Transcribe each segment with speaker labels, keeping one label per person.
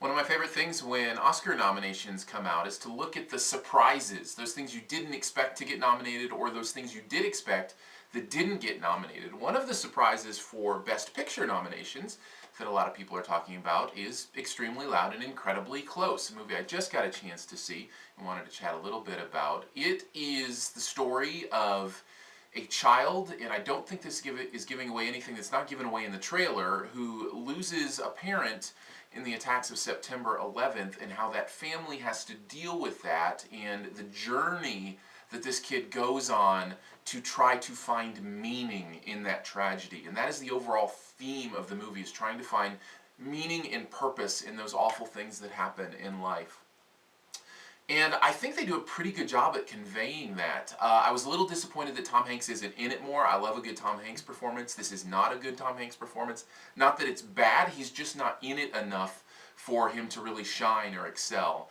Speaker 1: One of my favorite things when Oscar nominations come out is to look at the surprises, those things you didn't expect to get nominated or those things you did expect that didn't get nominated. One of the surprises for Best Picture nominations that a lot of people are talking about is Extremely Loud and Incredibly Close, a movie I just got a chance to see and wanted to chat a little bit about. It is the story of a child, and I don't think this is giving away anything that's not given away in the trailer, who loses a parent in the attacks of September 11th, and how that family has to deal with that, and the journey that this kid goes on to try to find meaning in that tragedy. And that is the overall theme of the movie, is trying to find meaning and purpose in those awful things that happen in life. And I think they do a pretty good job at conveying that. I was a little disappointed that Tom Hanks isn't in it more. I love a good Tom Hanks performance. This is not a good Tom Hanks performance. Not that it's bad, he's just not in it enough for him to really shine or excel.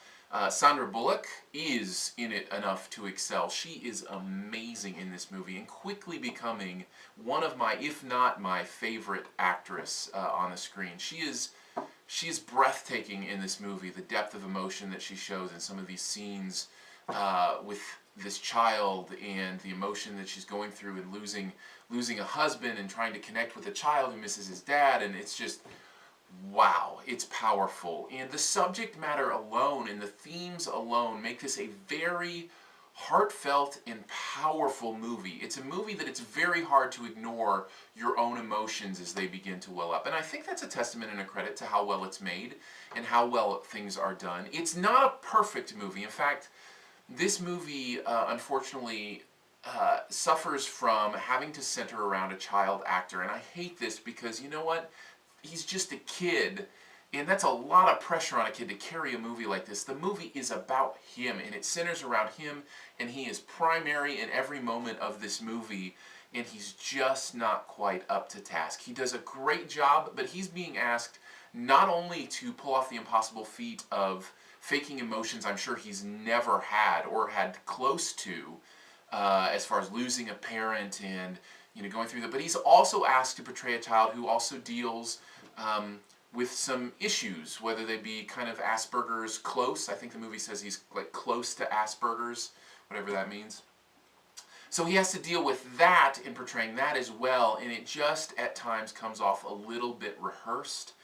Speaker 1: Sandra Bullock is in it enough to excel. She is amazing in this movie and quickly becoming one of my, if not my favorite actress on the screen. She is breathtaking in this movie, the depth of emotion that she shows in some of these scenes with this child and the emotion that she's going through and losing a husband and trying to connect with a child who misses his dad, and it's just, wow, it's powerful. And the subject matter alone and the themes alone make this a very heartfelt and powerful movie. It's a movie that it's very hard to ignore your own emotions as they begin to well up. And I think that's a testament and a credit to how well it's made and how well things are done. It's not a perfect movie. In fact, this movie, unfortunately, suffers from having to center around a child actor. And I hate this because, you know what? He's just a kid. And that's a lot of pressure on a kid to carry a movie like this. The movie is about him, and it centers around him, and he is primary in every moment of this movie, and he's just not quite up to task. He does a great job, but he's being asked not only to pull off the impossible feat of faking emotions I'm sure he's never had or had close to, as far as losing a parent and going through that, but he's also asked to portray a child who also deals with some issues, whether they be kind of Asperger's close. I think the movie says he's like close to Asperger's, whatever that means. So he has to deal with that in portraying that as well, and it just at times comes off a little bit rehearsed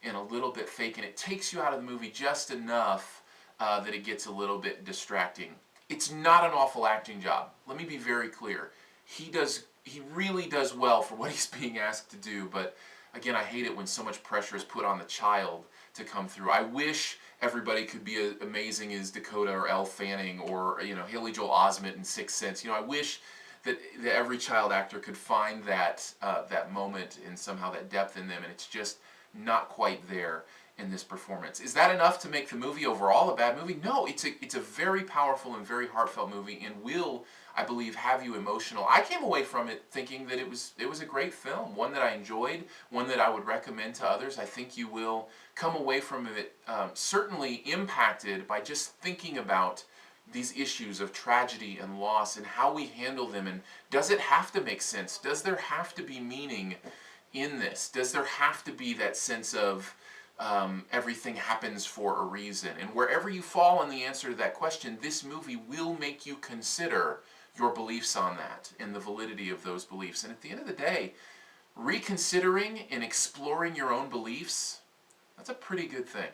Speaker 1: and a little bit fake, and it takes you out of the movie just enough that it gets a little bit distracting. It's not an awful acting job. Let me be very clear. He really does well for what he's being asked to do, but again, I hate it when so much pressure is put on the child to come through. I wish everybody could be as amazing as Dakota or Elle Fanning or Haley Joel Osment in Sixth Sense. I wish that every child actor could find that moment and somehow that depth in them, and it's just not quite there in this performance. Is that enough to make the movie overall a bad movie? No, it's a very powerful and very heartfelt movie, and will, I believe, have you emotional. I came away from it thinking that it was a great film, one that I enjoyed, one that I would recommend to others. I think you will come away from it certainly impacted by just thinking about these issues of tragedy and loss and how we handle them, and does it have to make sense? Does there have to be meaning in this? Does there have to be that sense of everything happens for a reason? And wherever you fall on the answer to that question, this movie will make you consider your beliefs on that and the validity of those beliefs. And at the end of the day, reconsidering and exploring your own beliefs, that's a pretty good thing.